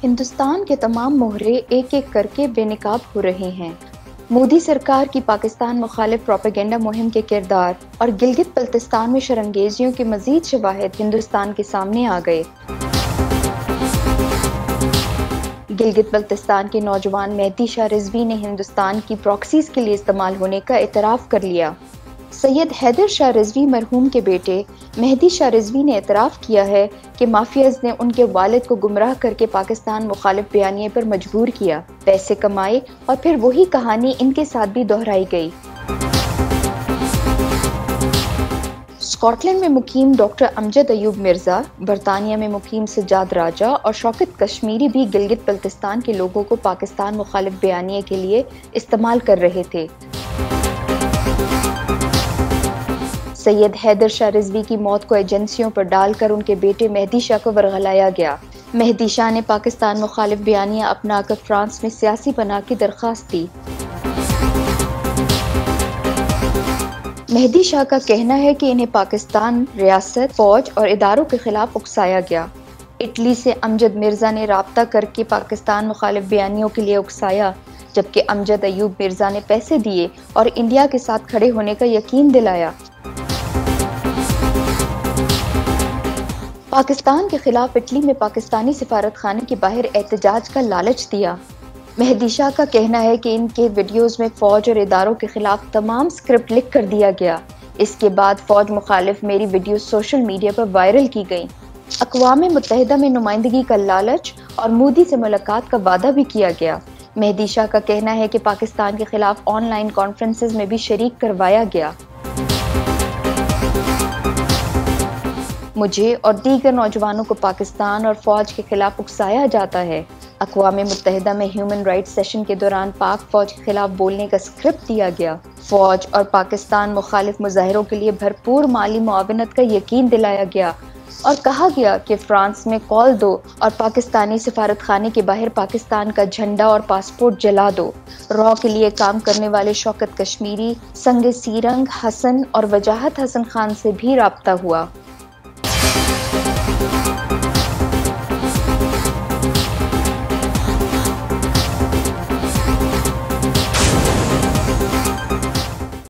हिंदुस्तान के तमाम मोहरे एक एक करके बेनकाब हो रहे हैं। मोदी सरकार की पाकिस्तान मुखालिफ प्रोपेगेंडा मुहिम के किरदार और गिलगित बल्तिस्तान में शरंगेजियों के मजीद शवाहिद हिंदुस्तान के सामने आ गए। गिलगित बल्तिस्तान के नौजवान मेहदी शाह रिजवी ने हिंदुस्तान की प्रॉक्सीज के लिए इस्तेमाल होने का एतराफ़ कर लिया। सैयद हैदर शाह रिजवी मरहूम के बेटे मेहदी शाह रिजवी ने एतराफ़ किया है कि माफियाज ने उनके वालिद को गुमराह करके पाकिस्तान मुखालिफ बयानिए पर मजबूर किया, पैसे कमाए और फिर वही कहानी इनके साथ भी दोहराई गई। स्कॉटलैंड में मुकीम डॉक्टर अमजद अयूब मिर्जा, बरतानिया में मुकीम सज्जाद राजा और शौकत कश्मीरी भी गिलगित बल्तिस्तान के लोगों को पाकिस्तान मुखालिफ बयानिए के लिए इस्तेमाल कर रहे थे। सैयद हैदर शाह रिजवी की मौत को एजेंसियों पर डालकर उनके बेटे मेहदी शाह को वरगलाया गया। मेहदी शाह ने पाकिस्तान मुखालिफ बयानिया अपनाकर फ्रांस में सियासी पनाह की दरख्वास्त दी। मेहदी शाह का कहना है कि इन्हें पाकिस्तान रियासत, फौज और इदारों के खिलाफ उकसाया गया। इटली से अमजद मिर्जा ने राब्ता करके पाकिस्तान मुखालिफ बयानियों के लिए उकसाया, जबकि अमजद अयूब मिर्जा ने पैसे दिए और इंडिया के साथ खड़े होने का यकीन दिलाया। पाकिस्तान के खिलाफ इटली में पाकिस्तानी सिफारत खाने के बाहर एहतजाज का लालच दिया। मेहदी शाह का कहना है कि इनके वीडियोस में फौज और इदारों के खिलाफ तमाम स्क्रिप्ट लिख कर दिया गया। इसके बाद फौज मुखालिफ मेरी वीडियो सोशल मीडिया पर वायरल की गई। अक़वाम मुत्तहिदा में नुमाइंदगी का लालच और मोदी से मुलाकात का वादा भी किया गया। मेहदी शाह का कहना है कि पाकिस्तान के खिलाफ ऑनलाइन कॉन्फ्रेंसेस में भी शरीक करवाया गया। मुझे और दीगर नौजवानों को पाकिस्तान और फौज के खिलाफ उकसाया जाता है। अक़वाम मुत्तहिदा में ह्यूमन राइट्स सेशन के दौरान पाक फौज के खिलाफ बोलने का स्क्रिप्ट दिया गया। फौज और पाकिस्तान मुखालिफ मुजाहिरों के लिए भरपूर माली मुआवनत का यकीन दिलाया गया और कहा गया कि फ्रांस में कॉल दो और पाकिस्तानी सिफारत खाने के बाहर पाकिस्तान का झंडा और पासपोर्ट जला दो। रॉ के लिए काम करने वाले शौकत कश्मीरी, संग सीरंग हसन और वजाहत हसन खान से भी राब्ता हुआ।